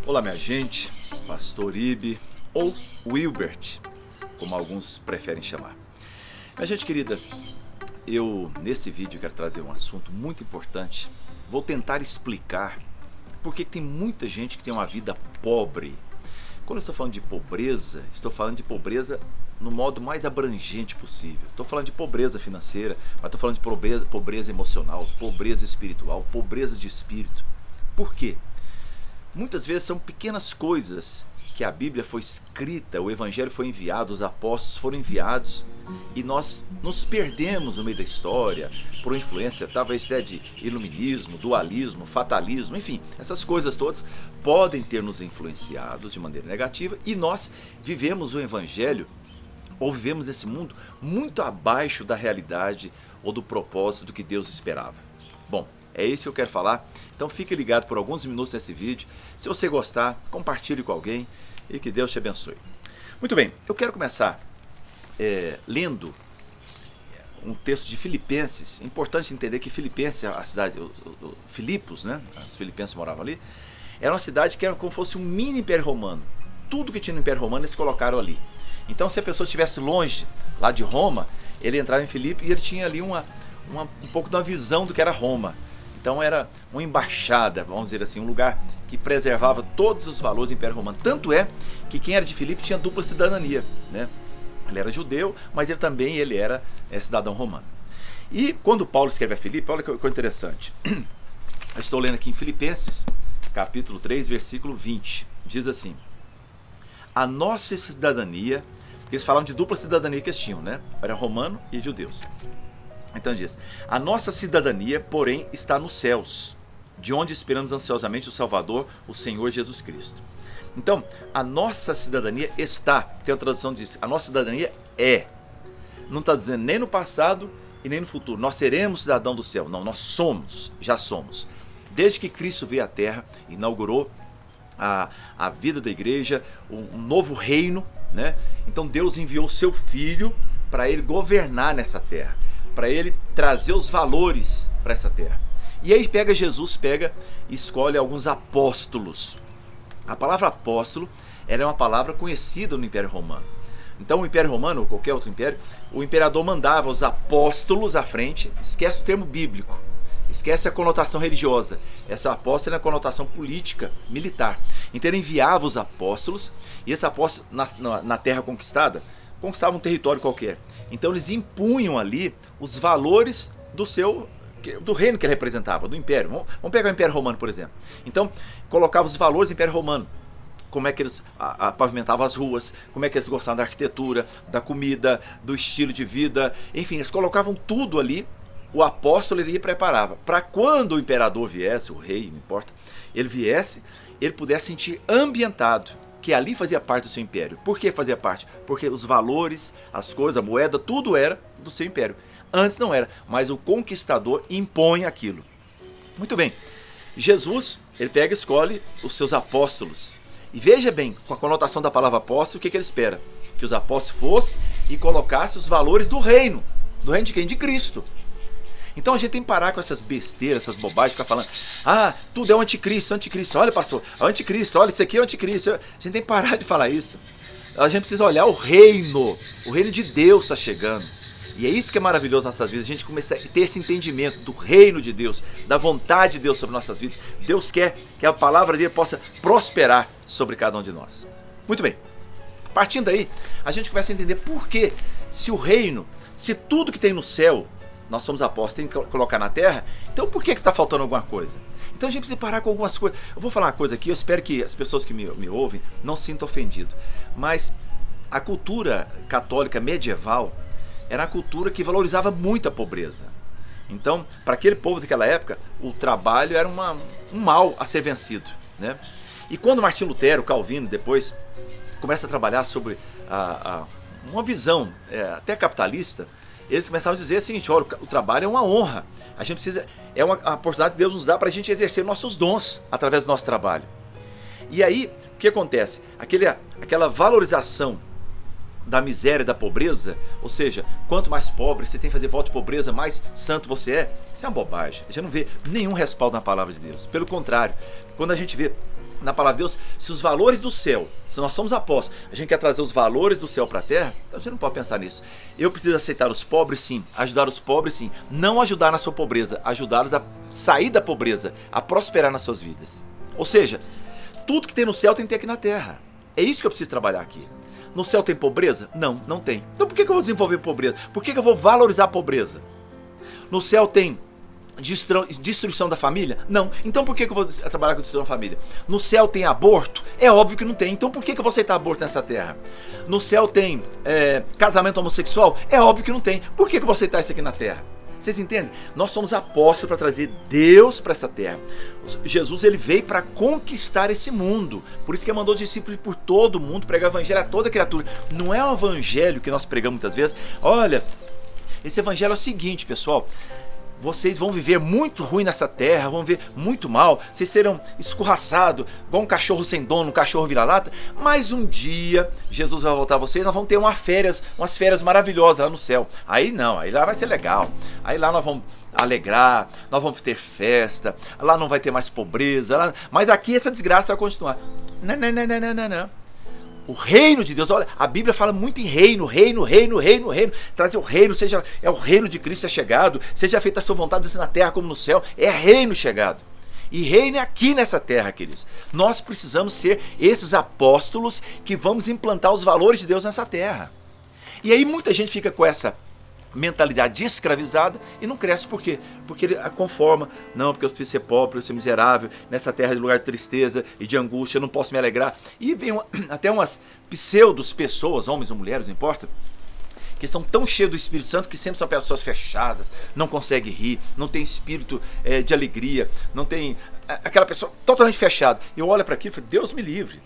Olá, minha gente, Pastor Ibe ou Wilbert, como alguns preferem chamar. Minha gente querida, eu nesse vídeo quero trazer um assunto muito importante. Vou tentar explicar por que tem muita gente que tem uma vida pobre. Quando eu estou falando de pobreza no modo mais abrangente possível. Estou falando de pobreza financeira, mas estou falando de pobreza emocional, pobreza espiritual, pobreza de espírito. Por quê? Muitas vezes são pequenas coisas que a Bíblia foi escrita, o Evangelho foi enviado, os apóstolos foram enviados e nós nos perdemos no meio da história por influência talvez até de iluminismo, dualismo, fatalismo, enfim, essas coisas todas podem ter nos influenciado de maneira negativa e nós vivemos o Evangelho ou vivemos esse mundo muito abaixo da realidade ou do propósito do que Deus esperava. Bom, é isso que eu quero falar, então fique ligado por alguns minutos nesse vídeo. Se você gostar, compartilhe com alguém e que Deus te abençoe. Muito bem, eu quero começar lendo um texto de Filipenses. É importante entender que Filipenses, a cidade, Filipos, né? Os filipenses moravam ali, era uma cidade que era como se fosse um mini Império Romano. Tudo que tinha no Império Romano eles colocaram ali. Então se a pessoa estivesse longe, lá de Roma, ele entrava em Filipe e ele tinha ali um pouco de uma visão do que era Roma. Então era uma embaixada, vamos dizer assim, um lugar que preservava todos os valores do Império Romano. Tanto é que quem era de Filipe tinha dupla cidadania, né? Ele era judeu, mas ele também era cidadão romano. E quando Paulo escreve a Filipe, olha que coisa interessante. Eu estou lendo aqui em Filipenses, capítulo 3, versículo 20. Diz assim: a nossa cidadania, porque eles falavam de dupla cidadania que eles tinham, né? Era romano e judeus. Então diz: a nossa cidadania, porém, está nos céus, de onde esperamos ansiosamente o Salvador, o Senhor Jesus Cristo. Então, a nossa cidadania está, tem uma tradução que diz, a nossa cidadania é. Não está dizendo nem no passado e nem no futuro, nós seremos cidadão do céu. Não, nós somos, já somos. Desde que Cristo veio à Terra, inaugurou a vida da igreja, um novo reino, né? Então Deus enviou o seu Filho para ele governar nessa terra, para ele trazer os valores para essa terra. E aí Jesus e escolhe alguns apóstolos. A palavra apóstolo era uma palavra conhecida no Império Romano. Então o Império Romano, ou qualquer outro império, o imperador mandava os apóstolos à frente. Esquece o termo bíblico, esquece a conotação religiosa. Essa apóstolo é a conotação política, militar. Então ele enviava os apóstolos, e esses apóstolos na terra conquistavam um território qualquer. Então eles impunham ali os valores do reino que ele representava, do império. Vamos pegar o Império Romano, por exemplo. Então colocava os valores do Império Romano. Como é que eles pavimentavam as ruas, como é que eles gostavam da arquitetura, da comida, do estilo de vida. Enfim, eles colocavam tudo ali. O apóstolo ele preparava para quando o imperador viesse, o rei, não importa, ele viesse, ele pudesse sentir ambientado, que ali fazia parte do seu império. Por que fazia parte? Porque os valores, as coisas, a moeda, tudo era do seu império. Antes não era, mas o conquistador impõe aquilo. Muito bem, Jesus, ele pega e escolhe os seus apóstolos. E veja bem, com a conotação da palavra apóstolo, o que ele espera? Que os apóstolos fossem e colocassem os valores do reino. Do reino de quem? De Cristo. Então a gente tem que parar com essas besteiras, essas bobagens, ficar falando, tudo é o anticristo, olha pastor, é o anticristo, olha, isso aqui é o anticristo. A gente tem que parar de falar isso. A gente precisa olhar o reino de Deus está chegando. E é isso que é maravilhoso nas nossas vidas, a gente começa a ter esse entendimento do reino de Deus, da vontade de Deus sobre nossas vidas. Deus quer que a palavra dele possa prosperar sobre cada um de nós. Muito bem, partindo daí, a gente começa a entender por que, se tudo que tem no céu, nós somos apóstolos, tem que colocar na terra, então por que está faltando alguma coisa? Então a gente precisa parar com algumas coisas. Eu vou falar uma coisa aqui, eu espero que as pessoas que me ouvem não se sintam ofendidas, mas a cultura católica medieval era uma cultura que valorizava muito a pobreza. Então, para aquele povo daquela época, o trabalho era um mal a ser vencido, né? E quando Martinho Lutero, Calvino, depois começa a trabalhar sobre uma visão até capitalista, eles começavam a dizer o seguinte: olha, o trabalho é uma honra, a gente precisa, é uma oportunidade que Deus nos dá para a gente exercer nossos dons através do nosso trabalho. E aí, o que acontece? Aquela valorização da miséria e da pobreza, ou seja, quanto mais pobre você tem que fazer voto de pobreza, mais santo você é. Isso é uma bobagem, a gente não vê nenhum respaldo na palavra de Deus. Pelo contrário, quando a gente vê na palavra de Deus, se os valores do céu, se nós somos apóstolos, a gente quer trazer os valores do céu para a terra, então a gente não pode pensar nisso. Eu preciso aceitar os pobres, sim, ajudar os pobres, sim, não ajudar na sua pobreza, ajudá-los a sair da pobreza, a prosperar nas suas vidas. Ou seja, tudo que tem no céu tem que ter aqui na terra. É isso que eu preciso trabalhar aqui. No céu tem pobreza? Não, não tem. Então por que eu vou desenvolver pobreza? Por que eu vou valorizar a pobreza? No céu tem destruição da família? Não. Então por que eu vou trabalhar com destruição da família? No céu tem aborto? É óbvio que não tem. Então por que eu vou aceitar aborto nessa terra? No céu tem casamento homossexual? É óbvio que não tem. Por que eu vou aceitar isso aqui na terra? Vocês entendem? Nós somos apóstolos para trazer Deus para essa terra. Jesus, ele veio para conquistar esse mundo. Por isso que ele mandou discípulos por todo mundo, pregar o evangelho a toda criatura. Não é o evangelho que nós pregamos muitas vezes. Olha, esse evangelho é o seguinte, pessoal. Vocês vão viver muito ruim nessa terra, vão viver muito mal, vocês serão escorraçados, igual um cachorro sem dono, um cachorro vira-lata, mas um dia Jesus vai voltar a vocês, nós vamos ter umas férias maravilhosas lá no céu. Aí não, aí lá vai ser legal, aí lá nós vamos alegrar, nós vamos ter festa, lá não vai ter mais pobreza, lá... mas aqui essa desgraça vai continuar. Não. O reino de Deus, olha, a Bíblia fala muito em reino. Trazer o reino, é o reino de Cristo é chegado, seja feita a sua vontade, assim na terra como no céu, é reino chegado. E reino é aqui nessa terra, queridos. Nós precisamos ser esses apóstolos que vamos implantar os valores de Deus nessa terra. E aí muita gente fica com essa mentalidade escravizada e não cresce. Por quê? Porque ele conforma. Não, porque eu preciso ser pobre, eu preciso ser miserável, nessa terra de lugar de tristeza e de angústia, eu não posso me alegrar. E vem até umas pseudos pessoas, homens ou mulheres, não importa, que são tão cheios do Espírito Santo que sempre são pessoas fechadas, não conseguem rir, não tem espírito de alegria, não tem aquela pessoa totalmente fechada. Eu olho para aquilo e falo, Deus me livre,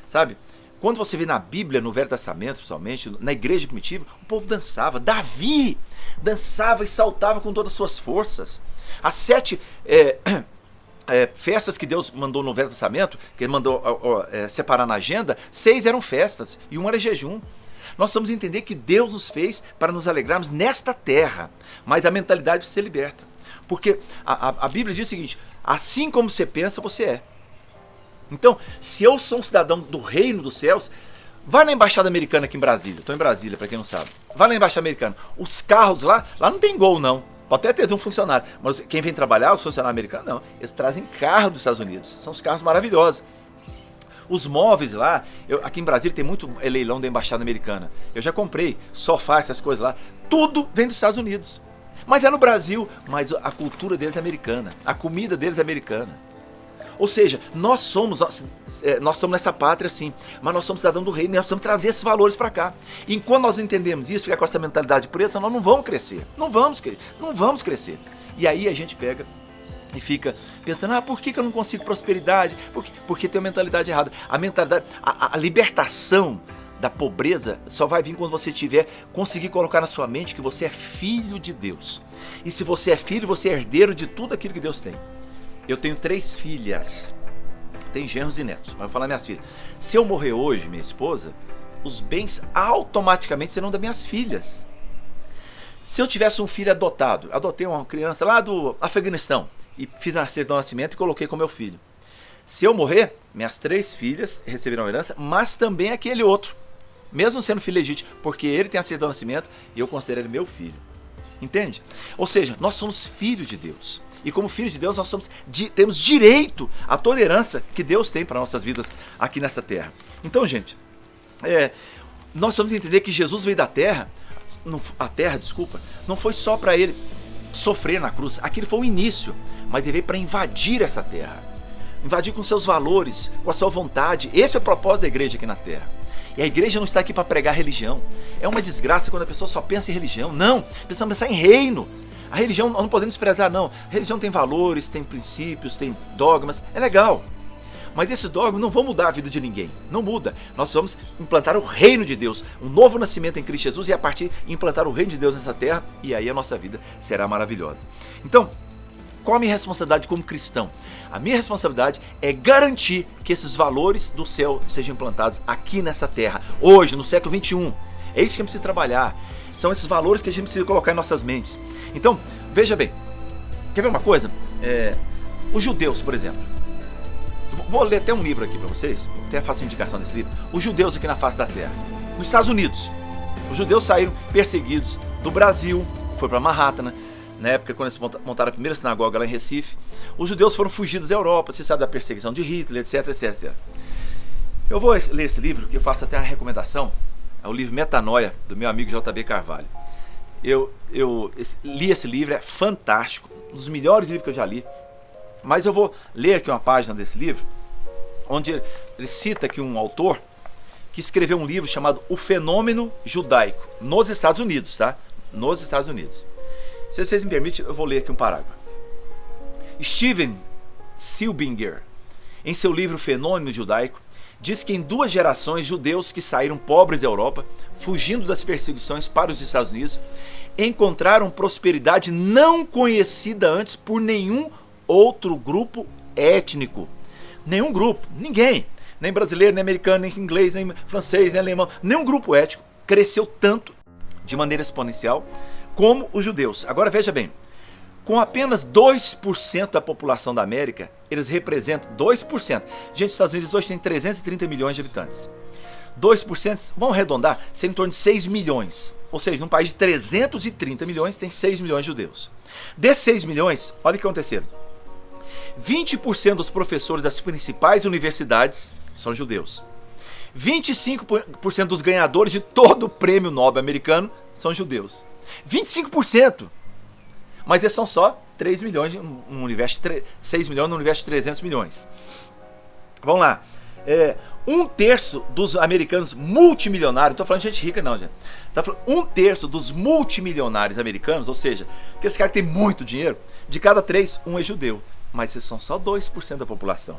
sabe? Quando você vê na Bíblia, no Velho Testamento, principalmente, na igreja primitiva, o povo dançava. Davi dançava e saltava com todas as suas forças. As 7 festas que Deus mandou no Velho Testamento, que ele mandou separar na agenda, 6 eram festas e 1 era jejum. Nós vamos entender que Deus nos fez para nos alegrarmos nesta terra, mas a mentalidade precisa ser liberta. Porque a Bíblia diz o seguinte, assim como você pensa, você é. Então, se eu sou um cidadão do reino dos céus, vai na embaixada americana aqui em Brasília. Estou em Brasília, para quem não sabe. Vai na embaixada americana. Os carros lá não tem gol não. Pode até ter um funcionário, mas quem vem trabalhar, os funcionários americanos, não. Eles trazem carro dos Estados Unidos. São os carros maravilhosos. Os móveis lá, aqui em Brasília tem muito leilão da embaixada americana. Eu já comprei sofá, essas coisas lá. Tudo vem dos Estados Unidos. Mas é no Brasil, mas a cultura deles é americana. A comida deles é americana. Ou seja, nós somos nessa pátria sim, mas nós somos cidadãos do reino e nós precisamos trazer esses valores para cá. E enquanto nós entendemos isso, ficar com essa mentalidade presa, nós não vamos crescer. Não vamos crescer. E aí a gente pega e fica pensando, por que eu não consigo prosperidade? Porque tem uma mentalidade errada. A libertação da pobreza só vai vir quando você conseguir colocar na sua mente que você é filho de Deus. E se você é filho, você é herdeiro de tudo aquilo que Deus tem. Eu tenho 3 filhas, tem genros e netos, mas vou falar minhas filhas. Se eu morrer hoje, minha esposa, os bens automaticamente serão das minhas filhas. Se eu tivesse um filho adotado, adotei uma criança lá do Afeganistão e fiz a certidão de nascimento e coloquei como meu filho. Se eu morrer, minhas 3 filhas receberão a herança, mas também aquele outro, mesmo sendo filho legítimo, porque ele tem a certidão de nascimento e eu considero ele meu filho. Entende? Ou seja, nós somos filhos de Deus. E como filhos de Deus, nós temos direito à toda herança que Deus tem para nossas vidas aqui nessa terra. Então, gente, nós vamos entender que Jesus veio da terra, não foi só para ele sofrer na cruz. Aquilo foi o início, mas ele veio para invadir essa terra. Invadir com seus valores, com a sua vontade. Esse é o propósito da igreja aqui na terra. E a igreja não está aqui para pregar religião. É uma desgraça quando a pessoa só pensa em religião. Não, precisamos pensar em reino. A religião, nós não podemos desprezar, não. A religião tem valores, tem princípios, tem dogmas. É legal. Mas esses dogmas não vão mudar a vida de ninguém. Não muda. Nós vamos implantar o reino de Deus. Um novo nascimento em Cristo Jesus e a partir de implantar o reino de Deus nessa terra. E aí a nossa vida será maravilhosa. Então, qual a minha responsabilidade como cristão? A minha responsabilidade é garantir que esses valores do céu sejam implantados aqui nessa terra. Hoje, no século 21. É isso que a gente precisa trabalhar. São esses valores que a gente precisa colocar em nossas mentes. Então, veja bem. Quer ver uma coisa? Os judeus, por exemplo. vou ler até um livro aqui para vocês, até faço indicação desse livro. Os judeus aqui na face da terra. Nos Estados Unidos, os judeus saíram perseguidos do Brasil, foi para Manhattan, na época quando eles montaram a primeira sinagoga lá em Recife. Os judeus foram fugidos da Europa, você sabe da perseguição de Hitler, etc, etc, etc. Eu vou ler esse livro, que eu faço até uma recomendação, é o livro Metanoia, do meu amigo JB Carvalho. Eu li esse livro, é fantástico, um dos melhores livros que eu já li. Mas eu vou ler aqui uma página desse livro, onde ele cita aqui um autor que escreveu um livro chamado O Fenômeno Judaico, nos Estados Unidos, tá? Nos Estados Unidos. Se vocês me permitem, eu vou ler aqui um parágrafo. Steven Silbinger, em seu livro Fenômeno Judaico, diz que em 2 gerações, judeus que saíram pobres da Europa, fugindo das perseguições para os Estados Unidos, encontraram prosperidade não conhecida antes por nenhum outro grupo étnico. Nenhum grupo, ninguém, nem brasileiro, nem americano, nem inglês, nem francês, nem alemão, nenhum grupo étnico cresceu tanto, de maneira exponencial, como os judeus. Agora veja bem, com apenas 2% da população da América, eles representam 2%. Gente, os Estados Unidos hoje tem 330 milhões de habitantes. 2%, vamos arredondar, seria em torno de 6 milhões. Ou seja, num país de 330 milhões, tem 6 milhões de judeus. Desses 6 milhões, olha o que aconteceu. 20% dos professores das principais universidades são judeus. 25% dos ganhadores de todo o prêmio Nobel americano são judeus. 25%! Mas eles são só 3 milhões num universo de 6 milhões no universo de 300 milhões. Vamos lá. 1/3 dos americanos multimilionários, não estou falando de gente rica não, gente. Tá falando 1/3 dos multimilionários americanos, ou seja, aqueles caras que têm muito dinheiro, de cada 3, um é judeu. Mas esses são só 2% da população.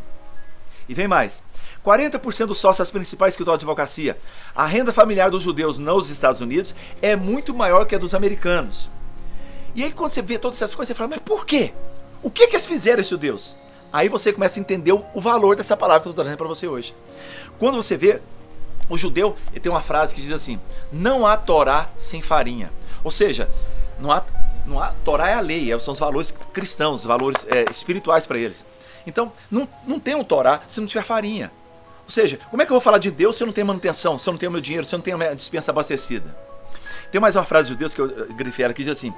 E vem mais. 40% dos sócios das principais escritórios de advocacia. A renda familiar dos judeus nos Estados Unidos é muito maior que a dos americanos. E aí quando você vê todas essas coisas, você fala, mas por quê? O que eles fizeram, esses judeus? Aí você começa a entender o valor dessa palavra que eu estou trazendo para você hoje. Quando você vê, o judeu ele tem uma frase que diz assim, não há Torá sem farinha. Ou seja, não há Torá é a lei, são os valores cristãos, os valores espirituais para eles. Então, não tem um Torá se não tiver farinha. Ou seja, como é que eu vou falar de Deus se eu não tenho manutenção, se eu não tenho meu dinheiro, se eu não tenho a minha dispensa abastecida? Tem mais uma frase de judeus que eu grifei aqui, diz assim,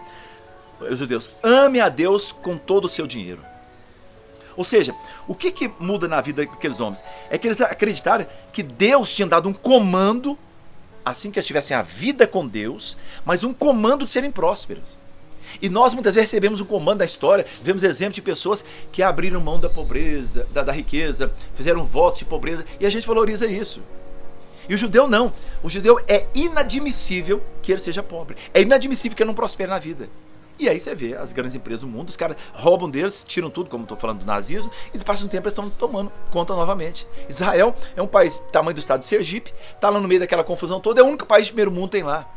os judeus, ame a Deus com todo o seu dinheiro. Ou seja, o que muda na vida daqueles homens? É que eles acreditaram que Deus tinha dado um comando, assim que eles tivessem a vida com Deus, mas um comando de serem prósperos. E nós muitas vezes recebemos um comando da história, vemos exemplos de pessoas que abriram mão da pobreza, da riqueza, fizeram votos de pobreza, e a gente valoriza isso. E o judeu não. O judeu é inadmissível que ele seja pobre. É inadmissível que ele não prospere na vida. E aí você vê as grandes empresas do mundo, os caras roubam deles, tiram tudo, como estou falando do nazismo, e depois de um tempo eles estão tomando conta novamente. Israel é um país tamanho do estado de Sergipe, está lá no meio daquela confusão toda, é o único país de primeiro mundo que tem lá.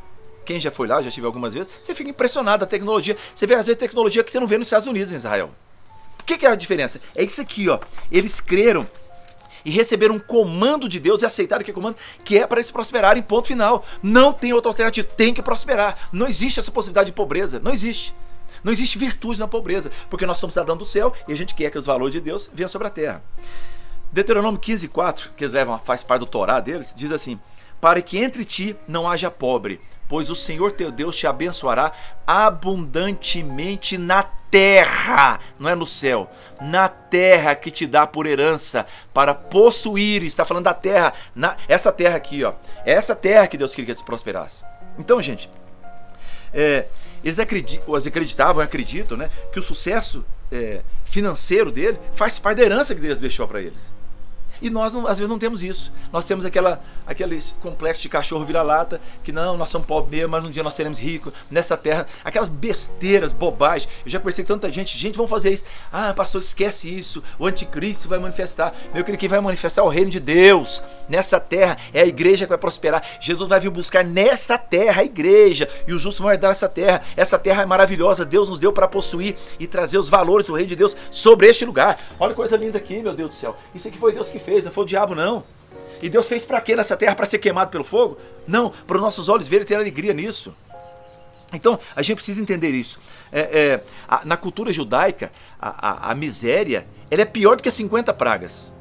Quem já foi lá, já estive algumas vezes, você fica impressionado da tecnologia. Você vê às vezes tecnologia que você não vê nos Estados Unidos, em Israel. O que é a diferença? É isso aqui, ó. Eles creram e receberam um comando de Deus e aceitaram aquele comando que é para eles prosperarem, ponto final. Não tem outra alternativa, tem que prosperar. Não existe essa possibilidade de pobreza, não existe. Não existe virtude na pobreza, porque nós somos cidadãos do céu e a gente quer que os valores de Deus venham sobre a terra. Deuteronômio 15:4, que eles levam, faz parte do Torá deles, diz assim, para que entre ti não haja pobre, pois o Senhor teu Deus te abençoará abundantemente na terra, não é no céu, na terra que te dá por herança para possuir. Está falando da terra, essa terra aqui, ó, essa terra que Deus queria que eles prosperassem. Então, gente, eles acreditavam e acreditam, né, que o sucesso financeiro dele faz parte da herança que Deus deixou para eles. E nós, às vezes, não temos isso. Nós temos aquele complexo de cachorro vira-lata, que não, nós somos pobres mesmo, mas um dia nós seremos ricos nessa terra. Aquelas besteiras, bobagens. Eu já conversei com tanta gente, vamos fazer isso. Ah, pastor, esquece isso. O anticristo vai manifestar. Meu querido, quem vai manifestar é o reino de Deus. Nessa terra é a igreja que vai prosperar. Jesus vai vir buscar nessa terra a igreja. E os justos vão herdar essa terra. Essa terra é maravilhosa. Deus nos deu para possuir e trazer os valores do reino de Deus sobre este lugar. Olha que coisa linda aqui, meu Deus do céu. Isso aqui foi Deus que fez. Não foi o diabo, não. E Deus fez para quê nessa terra? Para ser queimado pelo fogo? Não, para os nossos olhos verem e ter alegria nisso. Então, a gente precisa entender isso. Na cultura judaica, a miséria ela é pior do que as 50 pragas.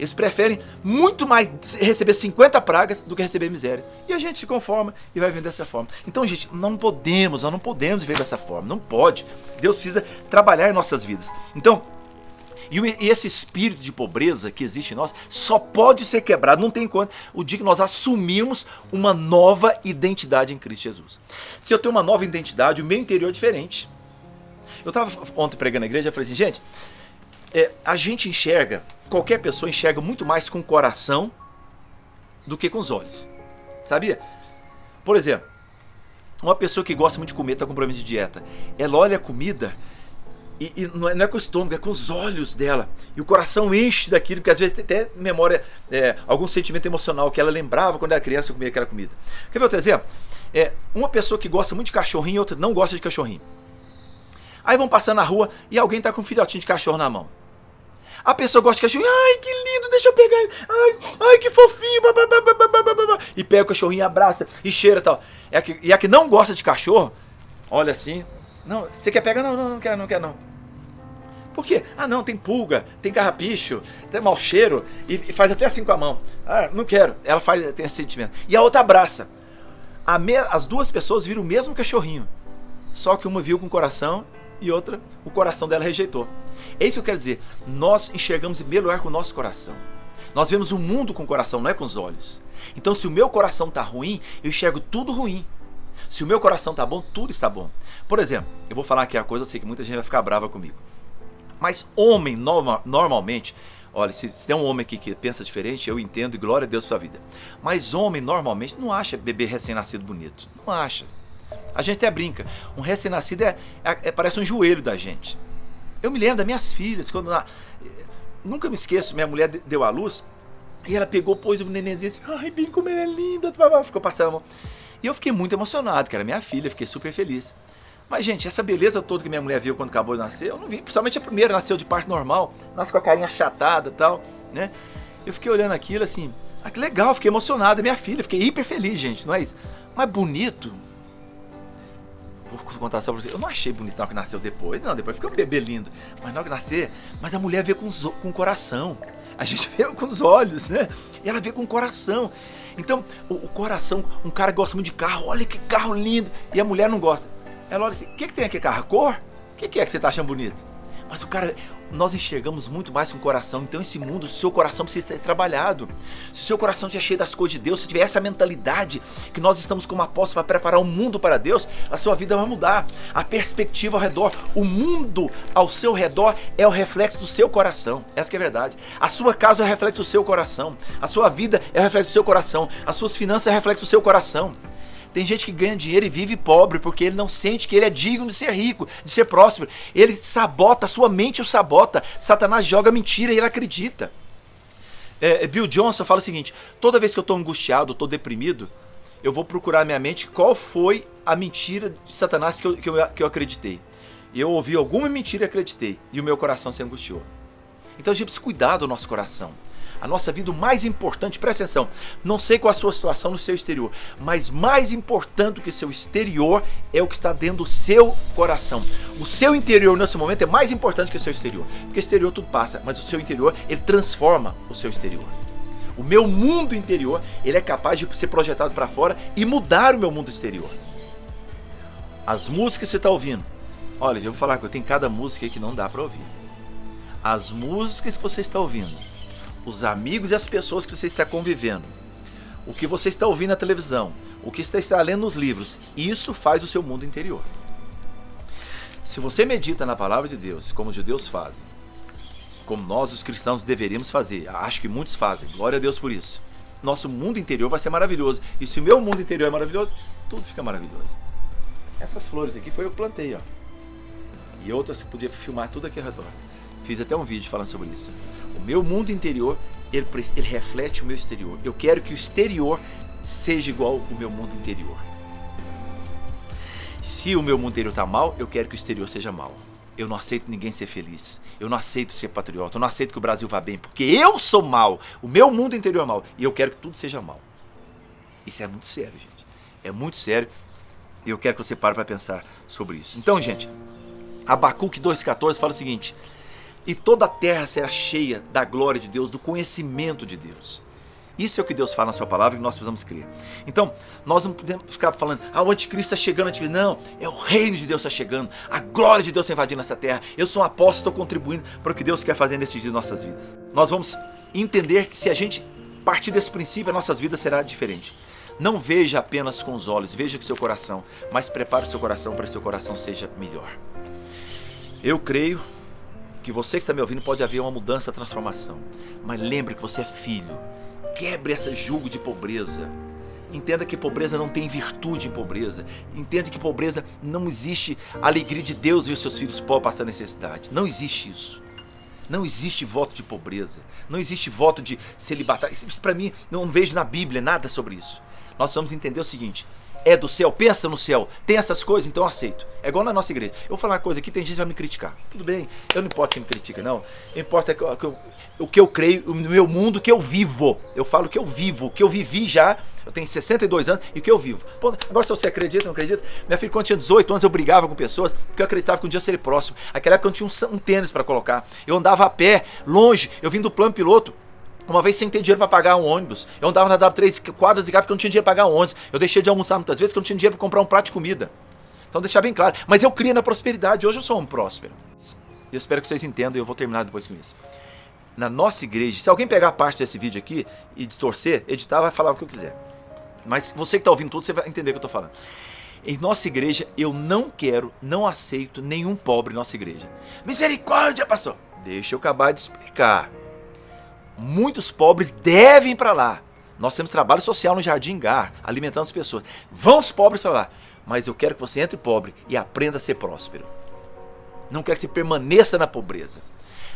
Eles preferem muito mais receber 50 pragas do que receber miséria. E a gente se conforma e vai vivendo dessa forma. Então, gente, nós não podemos viver dessa forma. Não pode. Deus precisa trabalhar em nossas vidas. Então, e esse espírito de pobreza que existe em nós só pode ser quebrado, não tem conta, o dia que nós assumimos uma nova identidade em Cristo Jesus. Se eu tenho uma nova identidade, o meu interior é diferente. Eu estava ontem pregando na igreja e falei assim, gente, a gente enxerga, qualquer pessoa enxerga muito mais com o coração do que com os olhos. Sabia? Por exemplo, uma pessoa que gosta muito de comer, está com problema de dieta, ela olha a comida e não é com o estômago, é com os olhos dela. E o coração enche daquilo, porque às vezes tem até memória, algum sentimento emocional que ela lembrava quando era criança e comia aquela comida. Quer ver outro exemplo? Uma pessoa que gosta muito de cachorrinho e outra não gosta de cachorrinho. Aí vão passando na rua e alguém está com um filhotinho de cachorro na mão. A pessoa gosta de cachorrinho, ai que lindo, deixa eu pegar ele, ai que fofinho, e pega o cachorrinho, abraça e cheira e tal. E a que não gosta de cachorro, olha assim, não, você quer pegar? Não quero não. Por quê? Ah não, tem pulga, tem carrapicho, tem mau cheiro, e faz até assim com a mão. Ah, não quero. Ela tem esse sentimento. E a outra abraça. As duas pessoas viram o mesmo cachorrinho, só que uma viu com o coração e outra, o coração dela rejeitou. É isso que eu quero dizer. Nós enxergamos em primeiro lugar com o nosso coração. Nós vemos o mundo com o coração, não é com os olhos. Então se o meu coração está ruim, eu enxergo tudo ruim. Se o meu coração está bom, tudo está bom. Por exemplo, eu vou falar aqui a coisa, eu sei que muita gente vai ficar brava comigo. Mas homem, normalmente, olha, se tem um homem aqui que pensa diferente, eu entendo e glória a Deus sua vida. Mas homem, normalmente, não acha bebê recém-nascido bonito. Não acha. A gente até brinca. Um recém-nascido parece um joelho da gente. Eu me lembro das minhas filhas, nunca me esqueço, minha mulher deu à luz, e ela pegou, pôs o nenenzinho assim, ai, bem como ela é linda, ficou passando a mão. E eu fiquei muito emocionado, que era minha filha, fiquei super feliz. Mas, gente, essa beleza toda que minha mulher viu quando acabou de nascer, eu não vi. Principalmente a primeira, nasceu de parto normal, nasce com a carinha achatada e tal, né? Eu fiquei olhando aquilo assim, que legal, fiquei emocionado, é minha filha, fiquei hiper feliz, gente, não é isso? Mas bonito, vou contar só pra você, eu não achei bonito na hora que nasceu depois, não, depois fica um bebê lindo. Mas na hora que nascer, mas a mulher vê com o coração, a gente vê com os olhos, né? E ela vê com o coração. Então, o coração, um cara gosta muito de carro, olha que carro lindo, e a mulher não gosta. Ela olha assim, o que tem aqui, carro? A cor? O que é que você está achando bonito? Mas o cara, nós enxergamos muito mais com o coração. Então esse mundo, o seu coração precisa ser trabalhado. Se o seu coração estiver cheio das coisas de Deus, se tiver essa mentalidade que nós estamos como apóstolos para preparar o mundo para Deus, a sua vida vai mudar. A perspectiva ao redor, o mundo ao seu redor é o reflexo do seu coração. Essa que é a verdade. A sua casa é o reflexo do seu coração. A sua vida é o reflexo do seu coração. As suas finanças é o reflexo do seu coração. Tem gente que ganha dinheiro e vive pobre porque ele não sente que ele é digno de ser rico, de ser próspero. Ele sabota, a sua mente o sabota. Satanás joga mentira e ele acredita. Bill Johnson fala o seguinte, toda vez que eu estou angustiado, estou deprimido, eu vou procurar na minha mente qual foi a mentira de Satanás que eu acreditei. E eu ouvi alguma mentira e acreditei, e o meu coração se angustiou. Então a gente precisa cuidar do nosso coração. A nossa vida, o mais importante, presta atenção, não sei qual a sua situação no seu exterior, mas mais importante do que seu exterior é o que está dentro do seu coração. O seu interior nesse momento é mais importante que o seu exterior, porque o exterior tudo passa, mas o seu interior, ele transforma o seu exterior. O meu mundo interior, ele é capaz de ser projetado para fora e mudar o meu mundo exterior. As músicas que você está ouvindo, olha, eu vou falar que eu tenho cada música aí que não dá para ouvir. As músicas que você está ouvindo, os amigos e as pessoas que você está convivendo, o que você está ouvindo na televisão, o que você está lendo nos livros, isso faz o seu mundo interior. Se você medita na palavra de Deus, como os judeus fazem, como nós os cristãos deveríamos fazer, acho que muitos fazem, glória a Deus por isso, nosso mundo interior vai ser maravilhoso. E se o meu mundo interior é maravilhoso, tudo fica maravilhoso. Essas flores aqui foi eu que plantei, ó. E outras que podia filmar tudo aqui ao redor. Fiz até um vídeo falando sobre isso. O meu mundo interior, ele reflete o meu exterior. Eu quero que o exterior seja igual ao meu mundo interior. Se o meu mundo interior está mal, eu quero que o exterior seja mal. Eu não aceito ninguém ser feliz. Eu não aceito ser patriota. Eu não aceito que o Brasil vá bem, porque eu sou mal. O meu mundo interior é mal. E eu quero que tudo seja mal. Isso é muito sério, gente. É muito sério. E eu quero que você pare para pensar sobre isso. Então, gente, Abacuque 2,14 fala o seguinte: e toda a terra será cheia da glória de Deus, do conhecimento de Deus. Isso é o que Deus fala na sua palavra e nós precisamos crer. Então, nós não podemos ficar falando, o anticristo está chegando, anticristo. Não, é o reino de Deus está chegando, a glória de Deus está invadindo essa terra. Eu sou um apóstolo, estou contribuindo para o que Deus quer fazer nesses dias de nossas vidas. Nós vamos entender que se a gente partir desse princípio, as nossas vidas será diferente. Não veja apenas com os olhos, veja com seu coração, mas prepare o seu coração para que seu coração seja melhor. Eu creio que você que está me ouvindo pode haver uma mudança, transformação. Mas lembre que você é filho. Quebre esse jugo de pobreza. Entenda que pobreza não tem virtude em pobreza. Entenda que pobreza não existe alegria de Deus ver os seus filhos pobres passar necessidade. Não existe isso. Não existe voto de pobreza. Não existe voto de celibatário. Isso para mim, não vejo na Bíblia nada sobre isso. Nós precisamos entender o seguinte. É do céu, pensa no céu, tem essas coisas, então eu aceito. É igual na nossa igreja. Eu vou falar uma coisa aqui, tem gente que vai me criticar. Tudo bem, eu não importa quem me critica, não. Importa o que eu creio, no meu mundo que eu vivo. Eu falo que eu vivo, o que eu vivi já. Eu tenho 62 anos e o que eu vivo. Pô, agora se você acredita, não acredita? Minha filha, quando tinha 18 anos, eu brigava com pessoas porque eu acreditava que um dia eu seria próximo. Naquela época eu não tinha um tênis para colocar. Eu andava a pé, longe, eu vim do plano piloto. Uma vez sem ter dinheiro para pagar um ônibus. Eu andava na W3 quadras e porque eu não tinha dinheiro para pagar um ônibus. Eu deixei de almoçar muitas vezes porque eu não tinha dinheiro para comprar um prato de comida. Então deixar bem claro. Mas eu cria na prosperidade. Hoje eu sou um próspero. Eu espero que vocês entendam e eu vou terminar depois com isso. Na nossa igreja, se alguém pegar a parte desse vídeo aqui e distorcer, editar, vai falar o que eu quiser. Mas você que está ouvindo tudo, você vai entender o que eu estou falando. Em nossa igreja, eu não aceito nenhum pobre em nossa igreja. Misericórdia, pastor! Deixa eu acabar de explicar. Muitos pobres devem ir para lá. Nós temos trabalho social no Jardim Gar, alimentando as pessoas. Vão os pobres para lá. Mas eu quero que você entre pobre e aprenda a ser próspero. Não quero que você permaneça na pobreza.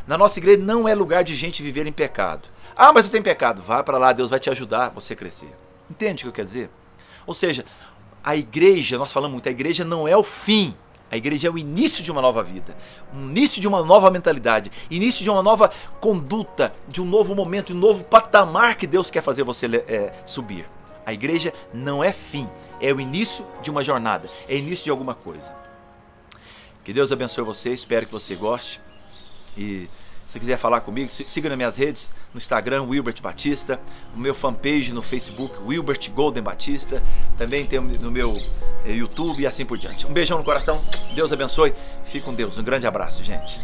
Na nossa igreja não é lugar de gente viver em pecado. Mas eu tenho pecado. Vá para lá, Deus vai te ajudar a você a crescer. Entende o que eu quero dizer? Ou seja, a igreja, nós falamos muito, a igreja não é o fim. A igreja é o início de uma nova vida, o início de uma nova mentalidade, início de uma nova conduta, de um novo momento, de um novo patamar que Deus quer fazer você subir. A igreja não é fim, é o início de uma jornada, é o início de alguma coisa. Que Deus abençoe você, espero que você goste. E se quiser falar comigo, siga nas minhas redes, no Instagram, Wilbert Batista, no meu fanpage no Facebook, Wilbert Golden Batista, também tem no meu YouTube e assim por diante. Um beijão no coração, Deus abençoe, fique com Deus, um grande abraço, gente.